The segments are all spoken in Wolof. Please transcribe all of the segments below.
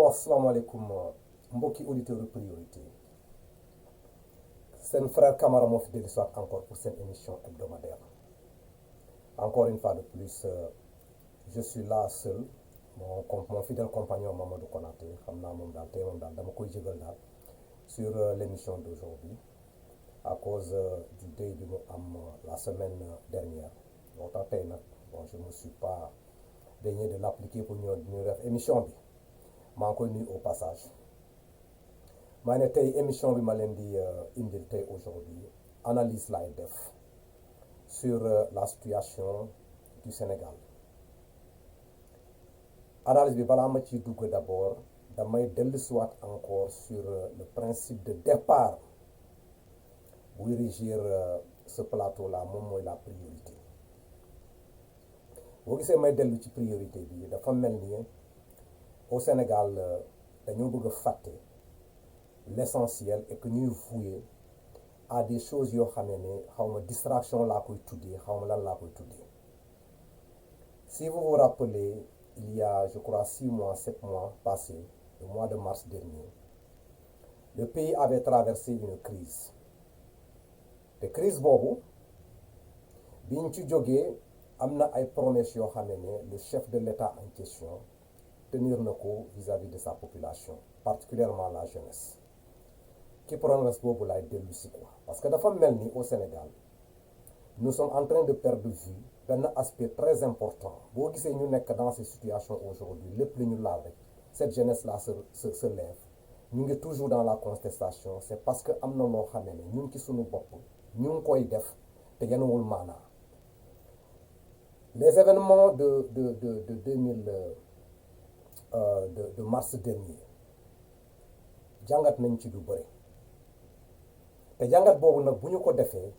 bon asalaamaaleykum mbokki auditeurs priorité seen frère Camara moo fi dellu soit encore pour cette émission hebdomadaire encore une fois de plus je suis là seul mon fidèle compagnon Mamadou Konaté xam naa moom daal tey moom daal dama koy jégal daal sur l'émission d'aujourd'hui à cause du deuil bi mu am la semaine dernière moo tax tey nag bon je me suis pas daigné de l'appliquer pour ñu def émission bi maa ngi koy nuyu au passage maa ne tey émission bi ma leen di indil tey aujourd'hui analyse laay def sur la situation du Sénégal. Analyse bi balaa ma ciy dugg d'abord damay dellusiwaat encore sur le principe de départ buy régir ce plateau là moom mooy la priorité boo gisee may dellu ci priorité bi dafa mel ni au Sénégal dañoo bëgg a fàtte l'essentiel et que ñuy vouer à des choses yoo xam ne xaw ma distraction laa koy tuddee xaw ma lan laa koy tuddee. Si vous vous rappelez, il y a je crois 6 mois 7 mois passés, le mois de mars dernier, le pays avait traversé une crise te crise boobu biñ ci jógee am na ay promesses yoo xam ne le chef de l'État en question tenir na ko vis-à-vis de sa population particulièrement la jeunesse ci promesse boobu laay dellu si quoi parce que dafa mel ni au Sénégal nous sommes en train de perdre de vue benn aspect très important boo gisee ñu nekk dans ces situations aujourd'hui lépp lu ñu laal rek cette jeunesse là se lève ñu ngi toujours dans la contestation c'est parce que am na loo xam ne ñun ci suñu bopp ñu ngi koy def te yenuwul maanaa les événements de 2000 de mars dernier jàngat nañ ci du bëri te jàngat boobu nag bu ñu ko defee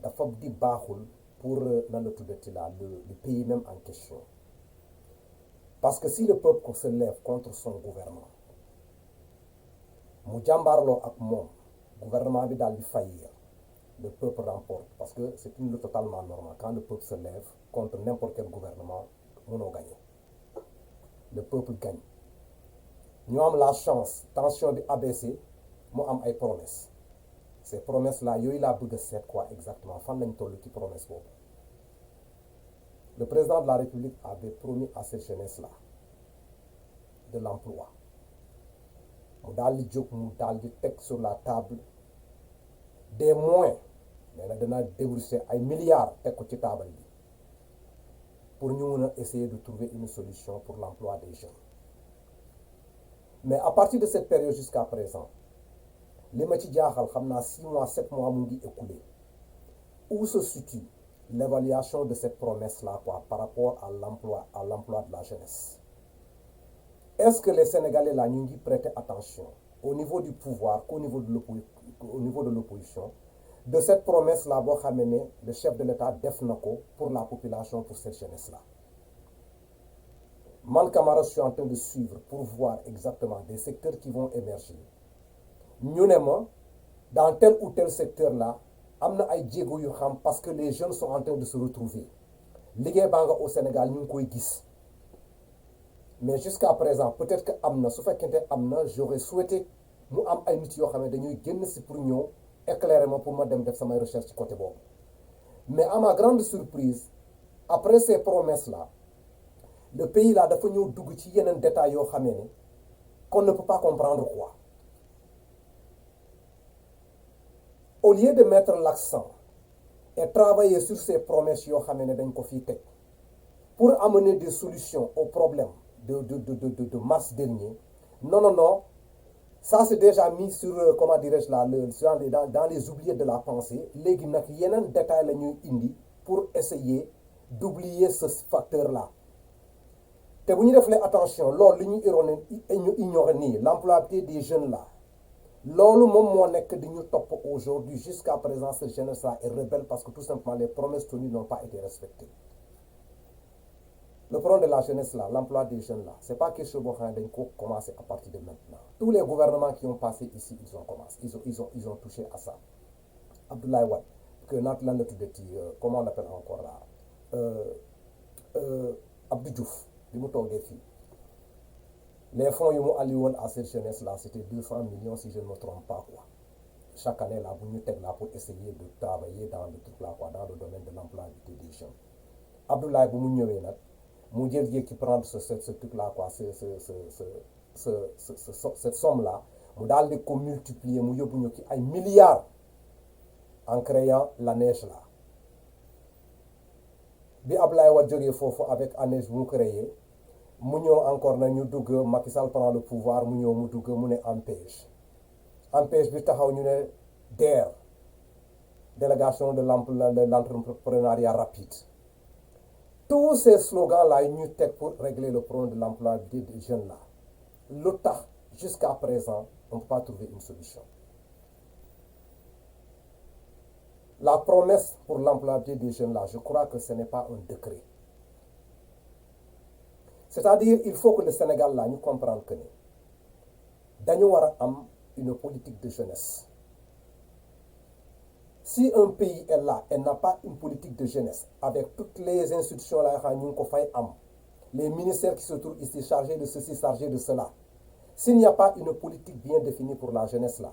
dafa di baaxul pour nan la tuddati la le pays même en question parce que si le peuple se lève contre son gouvernement mu jàmbaarloo ak moom gouvernement bi daal di faillir le peuple remporte parce que c'est une lutte totalement normale quand le peuple se lève contre n'importe quel gouvernement mënoo gagner le peuple gagne ñu am la chance tension bi abaissé mu am ay promesses ces promesses là yooyu laa bëgg a seet quoi exactement fan lañ toll ci promesse boobu le président de la République avait promis à cette jeunesse là de l'emploi mu daal di jóg mu daal di teg sur la table des moyens mais nag danaa débourser ay milliards teg ko ci table bi pour ñu mën a essayer de trouver une solution pour l'emploi des jeunes mais à partir de cette période jusqu'à présent li ma ci jaaxal xam naa 6 mois 7 mois mu ngi écoulé où se situe l'évaluation de cette promesse là quoi par rapport à l'emploi de la jeunesse est-ce que les Sénégalais là ñu ngi prêter attention au niveau du pouvoir qu'au niveau de l'opposition de cette promesse là boo xamee ne le chef de l'État def na ko pour la population pour cette jeunesse là man Camara je suis en train de suivre pour voir exactement des secteurs qui vont émerger ñu ne ma dans tel ou tel secteur là am na ay jéego yu xam parce que les jeunes sont en train de se retrouver liggéey baa nga au Sénégal ñu ngi koy gis mais jusqu'à présent peut-être que am na su fekkente am na j'aurais souhaité mu am ay nit yoo xam ne dañuy génn si pour ñëw éclairer ma pour ma dem def samay recherche ci côté boobu mais à ma grande surprise après ces promesses là le pays là dafa ñëw dugg ci yeneen détails yoo xam ne qu'on ne peut pas comprendre quoi. Au lieu de mettre l'accent et travailler sur ces promesses yoo xam ne dañ ko fii teg pour amener des solutions aux problèmes de mars dernier non ça c'est déjà mis sur comment dirais-je là dans les oubliés de la pensée léegi nag yeneen détails la ñuy indi pour essayer d'oublier ce facteur là te bu ñu defee attention loolu li ñu ignorer nii l'employabilité des jeunes là loolu moom moo nekk di ñu topp aujourd'hui jusqu'à présent cette jeunesse là est rebelle parce que tout simplement les promesses tenues n'ont pas été respectées. Le problème de la jeunesse là l'emploi des jeunes là c'est pas quelque chose boo xam ne dañ ko commencer à partir de maintenant tous les gouvernements qui ont passé ici ils ont commencé ils ont touché à ça. Abdoulaye Wade que naat lan la tuddati comment on l'appelle encore là Abdou Diouf bi mu toogee fii les fonds yu mu alloué woon à cette jeunesse là c'était 200 millions si je ne me trompe pas quoi chaque année là bu ñu teg là pour essayer de travailler dans le truc là quoi dans le domaine de l'employabilité des jeunes Abdoulaye bu mu ñëwee nag mu jël ci prendre ce truc là quoi cette somme là mu daal di ko multiplier mu yóbbu ñu ci ay milliards en créant l'ANEJ là bi Abdoulaye Wade jógee foofu avec ANEJ bu mu créé mu ñëw encore na ñu dugg Macky Sall prend le pouvoir mu ñëw mu dugg mu ne ANPEJ bi taxaw ñu ne DER délégation de l'entrepreneuriat rapide tous ces slogans là ñu teg pour régler le problème de l'employabilité des jeunes là lu tax jusqu'à présent on ne peut pas trouver une solution. La promesse pour l'employabilité des jeunes là je crois que ce n'est pas un décret. C'est-à-dire il faut que le Sénégal là ñu comprendre que ne dañu war a am une politique de jeunesse. Si un pays est là et n'a pas une politique de jeunesse avec toutes les institutions là xam ñu ngi ko fay am les ministères qui se trouvent ici chargés de ceci chargés de cela s'il n'y a pas une politique bien définie pour la jeunesse là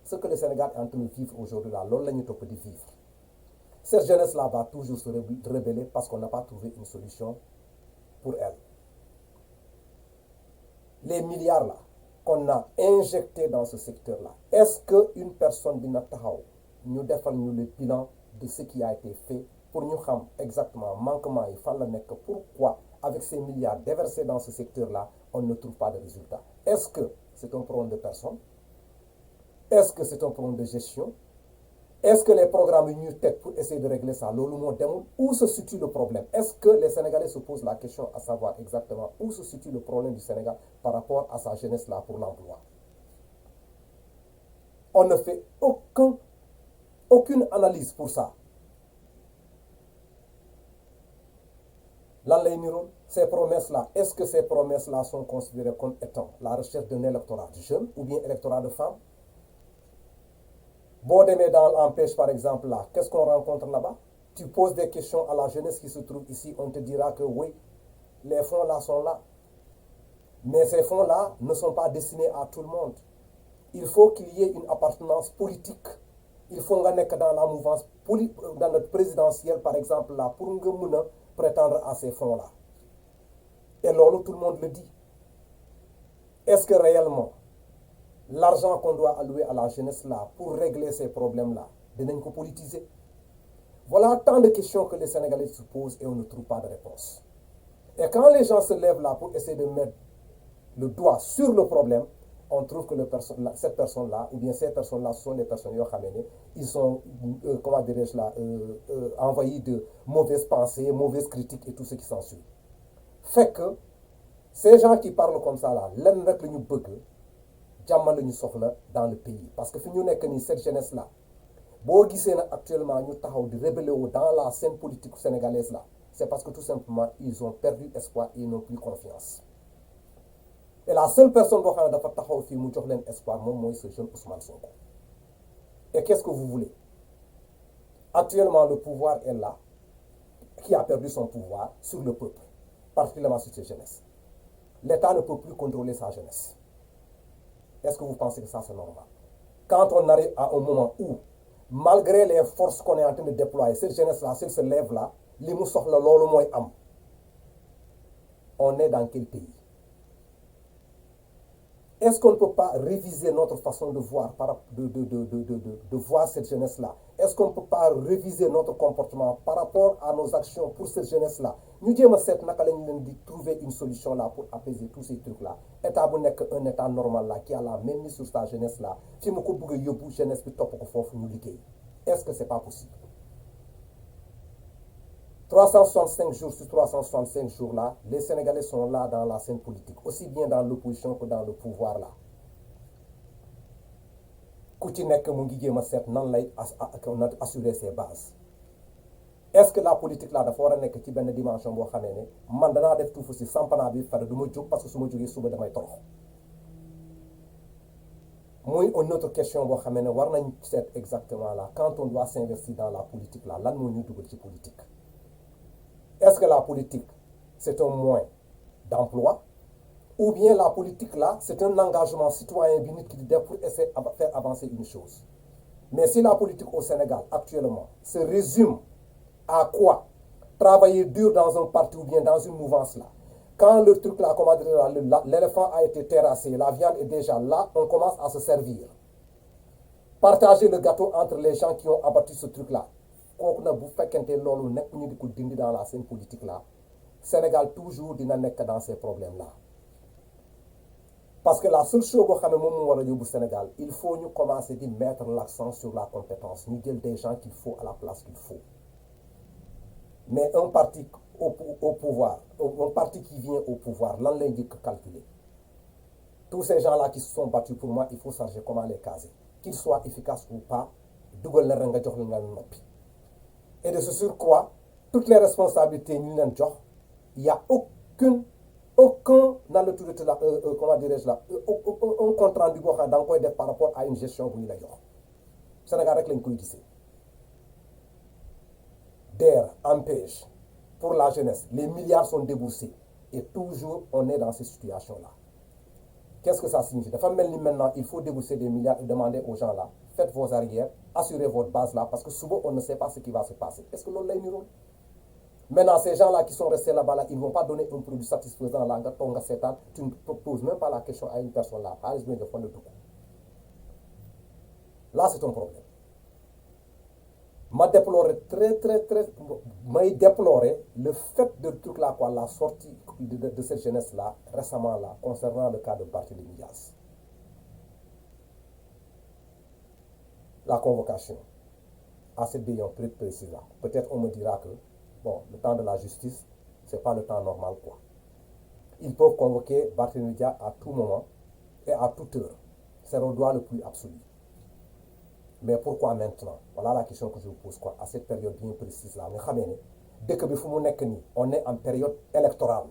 ce que le Sénégal est en train de vivre aujourd'hui là loolu la ñu topp di vivre cette jeunesse là va toujours se rebeller parce qu'on n'a pas trouvé une solution pour elle. Les milliards là qu'on a injectés dans ce secteur là est-ce que une personne dina taxaw ñu defal ñu le bilan de ce qui a été fait pour ñu xam exactement manquement yi fan la nekk pourquoi avec ces milliards déversés dans ce secteur là on ne trouve pas de résultat. Est-ce que c'est un problème de personne? Est-ce que c'est un problème de gestion? Est-ce que les programmes yu ñu teg pour essayer de régler ça loolu moo demul? Où se situe le problème? Est-ce que les Sénégalais se posent la question à savoir exactement où se situe le problème du Sénégal par rapport à sa jeunesse là pour l'emploi? On ne fait aucune analyse pour ça. Lan lay niroon ces promesses là est-ce que ces promesses là sont considérées comme étant la recherche d'un électorat de jeunes ou bien électorat de femmes? Boo demee dans l'ANPEJ par exemple là qu'est-ce qu'on rencontre là-bas? Tu poses des questions à la jeunesse qui se trouve ici, on te dira que oui, les fonds là sont là. Mais ces fonds là ne sont pas destinés à tout le monde. Il faut qu'il y ait une appartenance politique. Il faut nga nekk dans la mouvance dans notre présidentielle par exemple là pour nga mën a prétendre à ces fonds là. Et loolu tout le monde le dit. Est-ce que réellement l'argent qu'on doit allouer à la jeunesse là pour régler ces problèmes là dinañ ko politiser? Voilà tant de questions que les Sénégalais se posent et on ne trouve pas de réponse. Et quand les gens se lèvent là pour essayer de mettre le doigt sur le problème, on trouve que cette personne là ou bien ces personnes là ce sont des personnes yoo xam ne ils sont comment dirais-je là envahis de mauvaises pensées, mauvaises critiques et tout ce qui s'ensuit. Fait que ces gens qui parlent comme ça là lenn rek la ñu bëgg jàmm la ñu soxla dans le pays parce que fi ñu nekk nii cette jeunesse là boo gisee nag actuellement ñu taxaw di rébeller wu dans la scène politique sénégalaise là c'est parce que tout simplement ils ont perdu espoir et ils n'ont plus confiance. Et la seule personne boo xam ne dafa taxaw fii mu jox leen espoir moom mooy ce jeune Ousmane Sonko. Et qu'est-ce que vous voulez? Actuellement le pouvoir est là qui a perdu son pouvoir sur le peuple, particulièrement sur cette jeunesse. L'État ne peut plus contrôler sa jeunesse. Est-ce que vous pensez que ça c'est normal? Quand on arrive à un moment où malgré les forces qu'on est en train de déployer cette jeunesse là s'elle se lève là li mu soxla loolu mooy am, on est dans quel pays? Est-ce qu'on ne peut pas réviser notre façon de voir de voir cette jeunesse-là? Est-ce qu'on ne peut pas réviser notre comportement par rapport à nos actions pour cette jeunesse-là? Ñu jéem a seet naka lañ leen di trouver une solution là pour apaiser tous ces trucs-là. État bu nekk un état normal là qui a la même mise sur sa jeunesse-là fi mu ko bëgg a yóbbu jeunesse bi topp ko foofu ñu liggéey. Est-ce que c'est pas possible? 365 jours sur 365 jours là, les Sénégalais sont là dans la scène politique, aussi bien dans l'opposition que dans le pouvoir là. Ku ci nekk mu ngi jéem a seet nan lay assurer ses bases. Est-ce que la politique là dafa war a nekk ci benn dimension boo xamee ne man danaa def tuufu si sampana bi fare du ma jóg parce que su ma jógee suba damay torox. Muy une autre question boo xamee ne war nañ seet exactement là quand on doit s'investir dans la politique là lan moo ñuy dugal ci politique. Est-ce que la politique, c'est un moyen d'emploi ou bien la politique là, c'est un engagement citoyen qui dit pour essayer de faire avancer une chose. Mais si la politique au Sénégal actuellement se résume à quoi? Travailler dur dans un parti ou bien dans une mouvance là. Quand le truc là, comment dire, l'éléphant a été terrassé, la viande est déjà là, on commence à se servir. Partager le gâteau entre les gens qui ont abattu ce truc là. Kooku nag bu fekkente loolu nekk ñu di ko dindi dans la scène politique là, Sénégal toujours dina nekk dans ces problèmes là. Parce que la seule chose boo xam ne moom moo war a yóbbu Sénégal, il faut ñu commencer di mettre l'accent sur la compétence, ñu jël des gens qu'il faut à la place qu'il faut. Mais un parti au pouvoir, un parti qui vient au pouvoir, lan lay njëkk calculer. Tous ces gens là qui se sont battus pour moi, il faut savoir comment les caser, qu'ils soient efficaces ou pas, dugal na rek nga jox la nga noppi. Et de ce surcroît, toutes les responsabilités ñu leen jox, il y a aucun dans le tout de la comment dirais-je là, un compte rendu boo xam ne da nga koy def par rapport à une gestion bu ñu la jox. Sénégal rek lañ koy gisee. DER empêche pour la jeunesse, les milliards sont déboursés et toujours on est dans ces situations-là. Qu'est-ce que ça signifie? Dafa mel ni maintenant il faut débourser des milliards et demander aux gens là, faites vos arrières, assurez votre base là, parce que souvent on ne sait pas ce qui va se passer. Est-ce que loolu lay niroon? Maintenant ces gens là qui sont restés là-bas là, ils ne vont pas donner un produit satisfaisant là, nga toog nga seetaan, tu ne poses même pas la question à une personne là, xaalis bi nga jox fan la dugg. Là c'est un problème. Ma déplorer may déplorer le fait de truc là quoi, la sortie de cette jeunesse là récemment là concernant le cas de Barthélémy Dias. La convocation à cette décision précise là. Peut-être on me dira que bon, le temps de la justice, c'est pas le temps normal quoi. Ils peuvent convoquer Barthélémy Dias à tout moment et à toute heure. C'est le droit le plus absolu. Mais pourquoi maintenant? Voilà la question que je vous pose quoi, à cette période bien précise là. Nga xamee ne dëkk bi fu mu nekk nii on est en période électorale.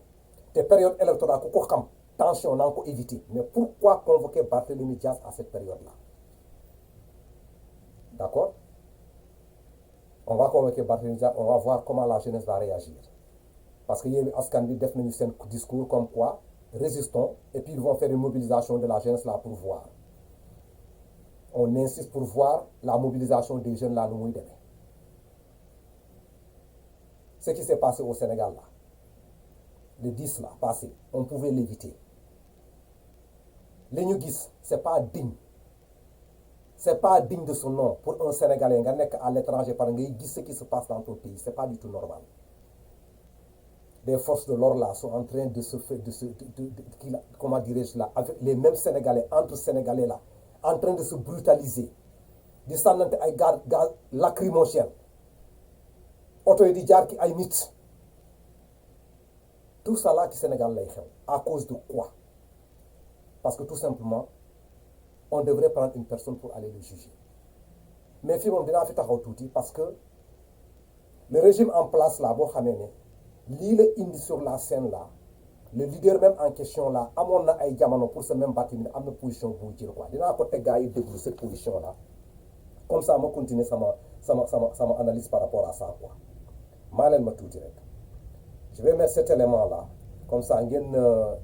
Te période électorale ku ko xam tension na nga ko éviter. Mais pourquoi convoquer Barthélémy Dias à cette période là? D'accord? On va convoquer Barthélémy Dias, on va voir comment la jeunesse va réagir. Parce que Yewwi Askan Wi def nañu seen discours comme quoi résistons et puis ils vont faire une mobilisation de la jeunesse là pour voir. On insiste pour voir la mobilisation des jeunes là nu muy demee. Ce qui s'est passé au Sénégal là, le 10 là passé, on pouvait l'éviter. Li ñu gis c'est pas digne. C'est pas digne de son nom pour un Sénégalais nga nekk à l'étranger par ngay gis ce qui se passe dans ton pays, c'est pas du tout normal. Les forces de l'ordre là sont en train de se faire comment dirais-je là, avec les mêmes Sénégalais, entre Sénégalais là, en train de se brutaliser, di sànnante ay gaz lacrymogène, oto yi di jaar ki ay nit. Tout ça là ci Sénégal lay xew. À cause de quoi? Parce que tout simplement on devrait prendre une personne pour aller le juger. Mais fii moom dinaa fi taxaw tuuti parce que le régime en place là boo xamee ne lii la indi sur la scène là, le leader même en question là amoon na ay jamono pour ce même Barthélémy am na position bu jël quoi. Dinaa ko teg gars yi déglu cette position là, comme ça ma continuer sama analyse par rapport à ça quoi. maa leen ma tuuti rek. Je vais mettre cet élément là, comme ça ngeen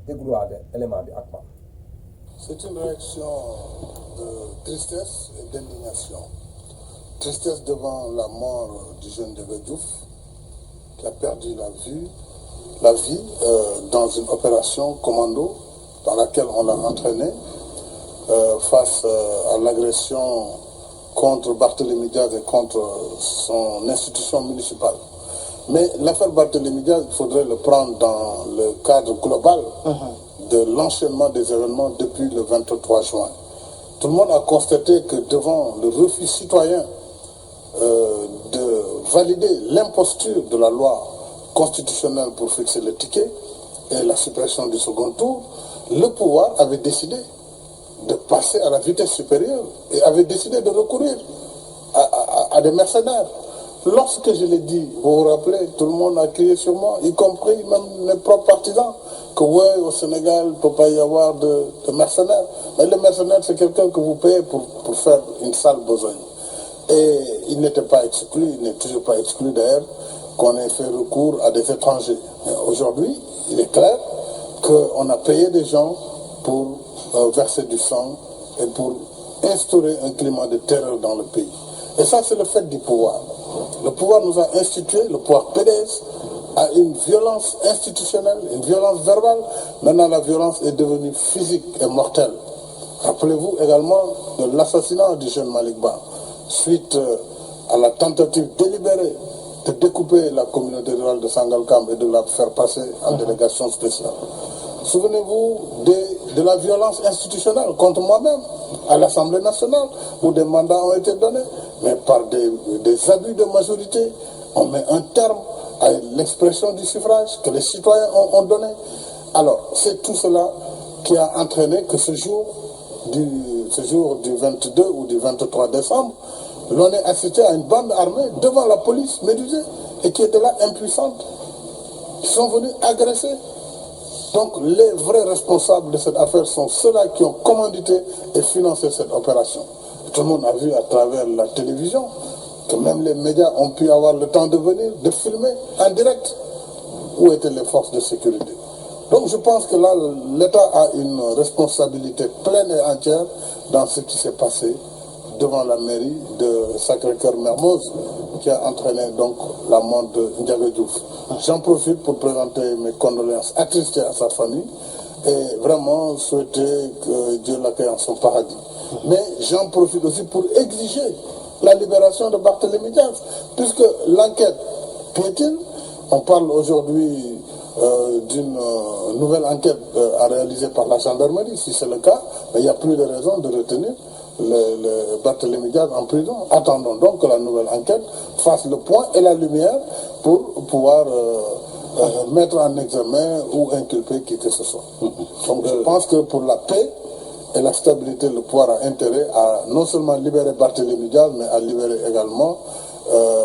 dégluwaale élément bi ak man. C'est une réaction de tristesse et d'indignation. Tristesse devant la mort du jeune Ndiaga Diouf qui a perdu la vie dans une opération commando dans laquelle on l'a entraîné face à l'agression contre Barthélémy Dias et contre son institution municipale. Mais l'affaire Barthélémy Dias, il faudrait le prendre dans le cadre global de l'enchaînement des événements depuis le 23 juin. Tout le monde a constaté que devant le refus citoyen de valider l'imposture de la loi constitutionnelle pour fixer le ticket et la suppression du second tour, le pouvoir avait décidé de passer à la vitesse supérieure et avait décidé de recourir à des mercenaires. Lorsque je l'ai dit, vous vous rappelez, tout le monde a crié sur moi, y compris même mes propres partisans, que ouais, au Sénégal, il ne peut pas y avoir de mercenaires. Mais le mercenaire, c'est quelqu'un que vous payez pour faire une sale besogne. Et il n'était pas exclu, il n'est toujours pas exclu d'ailleurs, qu'on ait fait recours à des étrangers. Mais aujourd'hui, il est clair qu'on a payé des gens pour verser du sang et pour instaurer un climat de terreur dans le pays. Et ça, c'est le fait du pouvoir. Le pouvoir nous a institué, le pouvoir PDS, à une violence institutionnelle, une violence verbale. Maintenant, la violence est devenue physique et mortelle. Rappelez-vous également de l'assassinat du jeune Malick Ba, suite à la tentative délibérée de découper la communauté rurale de Sangalkam et de la faire passer en délégation spéciale. Souvenez-vous de la violence institutionnelle contre moi-même à l'Assemblée nationale, où des mandats ont été donnés, mais par des abus de majorité, on met un terme à l'expression du suffrage que les citoyens ont donné. Alors, c'est tout cela qui a entraîné que ce jour du 22 ou du 23 décembre, l'on est assisté à une bande armée devant la police médusée et qui était là impuissante. Ils sont venus agresser. Donc les vrais responsables de cette affaire sont ceux-là qui ont commandité et financé cette opération. Tout le monde a vu à travers la télévision que même les médias ont pu avoir le temps de venir, de filmer en direct où étaient les forces de sécurité. Donc je pense que là, l'État a une responsabilité pleine et entière dans ce qui s'est passé devant la mairie de Sacré-Cœur-Mermoz, qui a entraîné donc la mort de Ndiaga Diouf. J'en profite pour présenter mes condoléances attristées à sa famille et vraiment souhaiter que Dieu l'accueille en son paradis. Mais j'en profite aussi pour exiger la libération de Barthélémy Diaz, puisque l'enquête piétine. On parle aujourd'hui d'une nouvelle enquête à réaliser par la gendarmerie. Si c'est le cas, il n'y a plus de raison de retenir le Barthélémy Diaz en prison. Attendons donc que la nouvelle enquête fasse le point et la lumière pour pouvoir mettre en examen ou inculper qui que ce soit. Donc je pense que pour la paix et la stabilité, le pouvoir a intérêt à non seulement libérer Barthélémy Diaz, mais à libérer également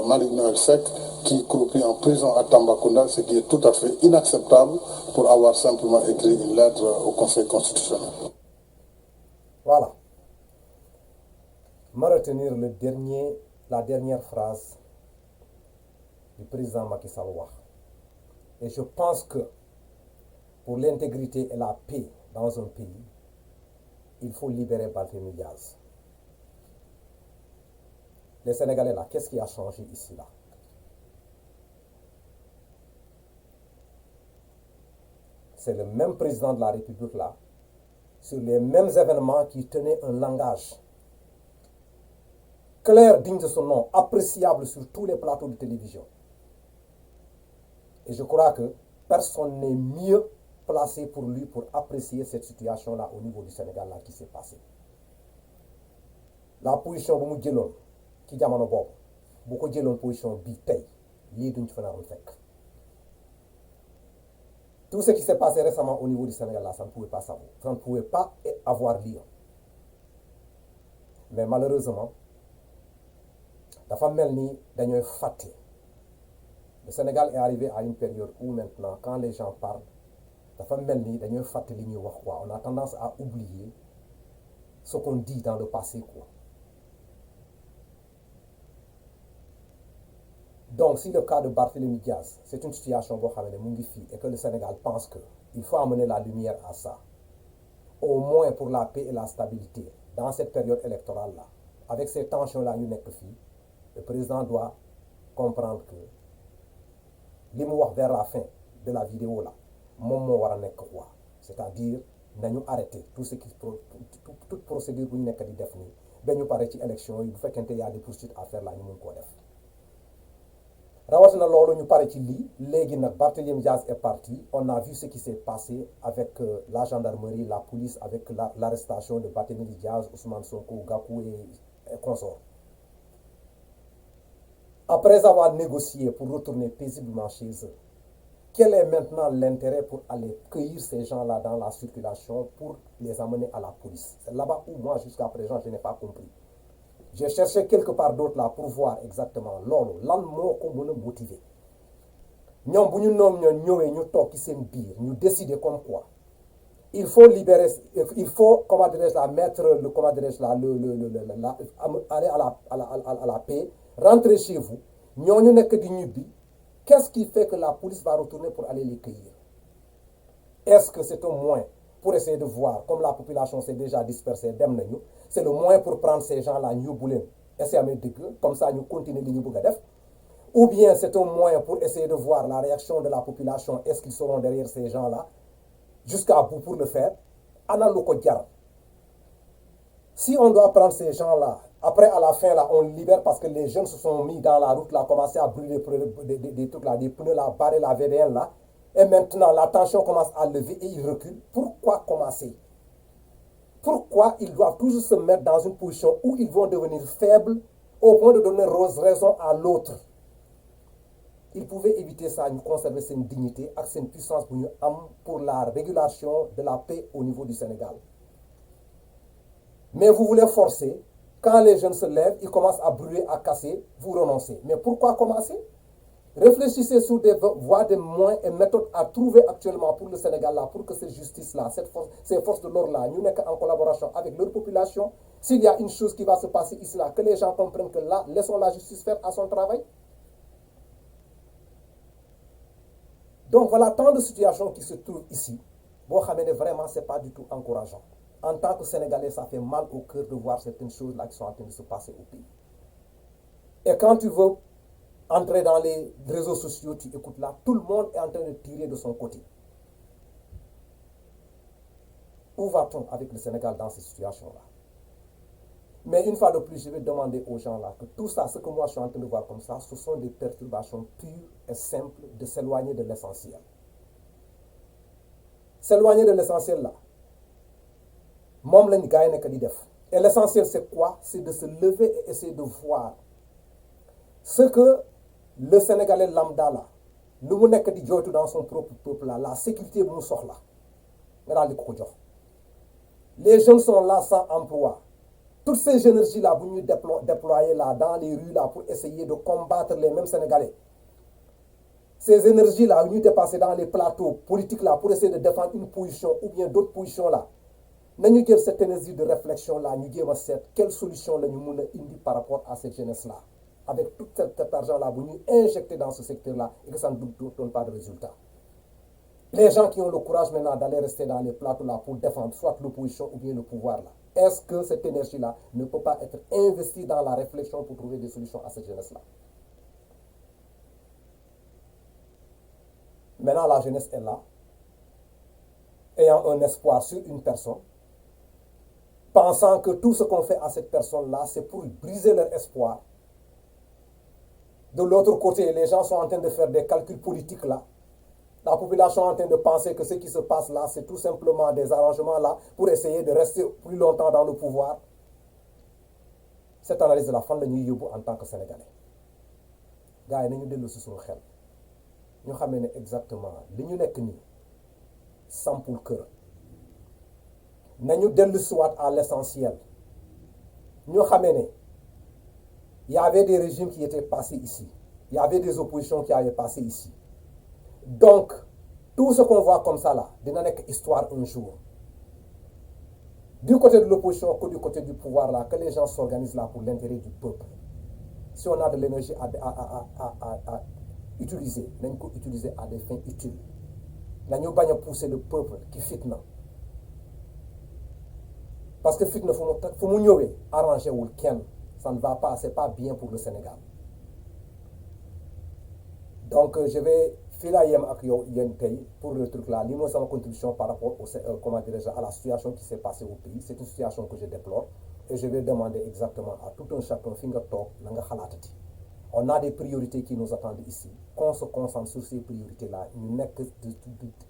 Malick Noël Seck, qui croupit en prison à Tambacounda, ce qui est tout à fait inacceptable pour avoir simplement écrit une lettre au Conseil constitutionnel. Voilà. Ma retenir la dernière phrase du président Macky Sall. Et je pense que pour l'intégrité et la paix dans un pays, il faut libérer Barthélémy Diaz. Les Sénégalais là, qu'est-ce qui a changé ici là? C'est le même président de la République là, sur les mêmes événements, qui tenait un langage clair, digne de son nom, appréciable sur tous les plateaux de télévision. Et je crois que personne n'est mieux placé pour lui pour apprécier cette situation-là au niveau du Sénégal là qui s'est passé. La position bu mu jëloon ci jamono boobu bu ko jëloon position bii tey lii duñ ci fa naroon fekk. Tout ce qui s'est passé récemment au niveau du Sénégal là, ça ne pouvait pas savoir, ça ne pouvait pas avoir lieu. Mais malheureusement dafa mel ni dañooy fàtte. Le Sénégal est arrivé à une période où maintenant quand les gens parlent dafa mel ni dañooy fàtte li ñuy wax quoi. On a tendance à oublier ce qu'on dit dans le passé quoi. Donc si le cas de Barthélémy Diaz, c'est une situation boo xam ne mu ngi fii et que le Sénégal pense que il faut amener la lumière à ça, au moins pour la paix et la stabilité dans cette période électorale là, avec ces tensions là ñu nekk fii, le président doit comprendre que li mu wax vers la fin de la vidéo là moom moo war a nekk quoi, c'est-à-dire nañu arrêter tout ce qui toute procédure bu ñu nekk di def nii ba ñu pare ci élection yi bu fekkente y a des poursuites à faire là ñu mun koo def. Rawatina loolu ñu pare ci lii léegi nag Barthélémy Diaz est parti. On a vu ce qui s'est passé avec la gendarmerie, la police, avec l'arrestation de Barthélémy Diaz, Ousmane Sonko, Gakou et consorts. Après avoir négocié pour retourner paisiblement chez eux, quel est maintenant l'intérêt pour aller cueillir ces gens-là dans la circulation pour les amener à la police? C'est là-bas où moi jusqu'à présent je n'ai pas compris. J'ai cherché quelque part d'autre là pour voir exactement loolu lan moo ko mën a motiver. Ñoom bu ñu ñëwee ñu toog ci seen biir ñu décider comme quoi il faut libérer, il faut comment dirais-je la mettre le comment dirais-je la aller à la paix, rentrer chez vous. Ñooñu nekk di ñibbi, qu'est-ce qui fait que la police va retourner pour aller les cueillir? Est-ce que c'est un moyen pour essayer de voir, comme la population s'est déjà dispersée, c'est le moyen pour prendre ces gens-là, ñu yóbbu leen essayer comme ça ñu continuer li ñu bëgg a def, ou bien c'est un moyen pour essayer de voir la réaction de la population, est-ce qu'ils seront derrière ces gens-là jusqu'à bout pour le faire. Ana lu ko jar. Si on doit prendre ces gens-là, après à la fin là, on libère parce que les jeunes se sont mis dans la route là, commencé à brûler des trucs là, des pneus là, barrer la VDN là, et maintenant la tension commence à lever et ils reculent. Pourquoi commencer? Pourquoi ils doivent toujours se mettre dans une position où ils vont devenir faibles au point de donner raison à l'autre? Ils pouvaient éviter ça, nous conserver cette dignité et cette puissance pour la régulation de la paix au niveau du Sénégal. Mais vous voulez forcer, quand les jeunes se lèvent, ils commencent à brûler, à casser, vous renoncez. Mais pourquoi commencer? Réfléchissez sur des voies, des moyens et méthodes à trouver actuellement pour le Sénégal là, pour que cette justice-là, ces forces de l'ordre-là, nous sommes en collaboration avec leur population. S'il y a une chose qui va se passer ici là, que les gens comprennent que là, laissons la justice faire à son travail. Donc voilà tant de situations qui se trouvent ici. Bon, vraiment, ce n'est pas du tout encourageant. En tant que Sénégalais, ça fait mal au cœur de voir certaines choses là qui sont en train de se passer au pays. Et quand tu veux entrer dans les réseaux sociaux, tu écoutes là, tout le monde est en train de tirer de son côté. Où va-t-on avec le Sénégal dans ces situations-là? Mais une fois de plus, je vais demander aux gens là que tout ça, ce que moi je suis en train de voir comme ça, ce sont des perturbations pures et simples de s'éloigner de l'essentiel. S'éloigner de l'essentiel là, mom lañ gaay nek di def. Et l'essentiel c'est quoi? C'est de se lever et essayer de voir ce que le Sénégalais lambda là, lu mu nek di joytu dans son propre peuple là, la sécurité bu mu soxla nga dal di ko jox. Les jeunes sont là sans emploi. Toutes ces énergies-là, vous nous déployez là, dans les rues là, pour essayer de combattre les mêmes Sénégalais. Ces énergies-là, vous nous dépassez dans les plateaux politiques là, pour essayer de défendre une position ou bien d'autres positions là. Nous avons cette énergie de réflexion là, nous avons quelle solution nous avons indi par rapport à cette jeunesse-là. Avec tout cet argent-là, vous nous injectez dans ce secteur-là et que ça ne donne pas de résultat. Les gens qui ont le courage maintenant d'aller rester dans les plateaux là pour défendre soit l'opposition ou bien le pouvoir là. Est-ce que cette énergie-là ne peut pas être investie dans la réflexion pour trouver des solutions à cette jeunesse-là? Maintenant, la jeunesse est là, ayant un espoir sur une personne, pensant que tout ce qu'on fait à cette personne-là, c'est pour briser leur espoir. De l'autre côté, les gens sont en train de faire des calculs politiques là. La population est en train de penser que ce qui se passe là, c'est tout simplement des arrangements là pour essayer de rester plus longtemps dans le pouvoir. Cette analyse de la fin de New York en tant que Sénégalais. Gars, nous devons sur le xel. Nous savons exactement ce que nous sommes sans pour le cœur. Nous devons à l'essentiel. Nous savons il y avait des régimes qui étaient passés ici. Il y avait des oppositions qui avaient passé ici. Donc, tout ce qu'on voit comme ça là, dina nek histoire un jour. Du côté de l'opposition que du côté du pouvoir là, que les gens s'organisent là pour l'intérêt du peuple. Si on a de l'énergie à utiliser, nous faut utiliser à des fins utiles. Nous ne pouvons pas pousser le peuple qui fitna. Parce que fitna, faut nous arranger ou ken. Ça ne va pas, c'est pas bien pour le Sénégal. Donc, je vais pour le truc là, c'est ma contribution par rapport à la situation qui s'est passée au pays. C'est une situation que je déplore et je vais demander exactement à tout un chacun, on a des priorités qui nous attendent ici. Qu'on se concentre sur ces priorités-là, nous n'avons que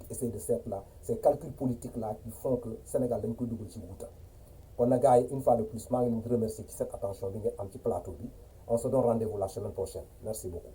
d'essayer de faire là, ces calculs politiques-là qui font que le Sénégal est double ci wuta. On a gagné une fois de plus, je vous remercie pour cette attention, un petit plateau. On se donne rendez-vous la semaine prochaine. Merci beaucoup.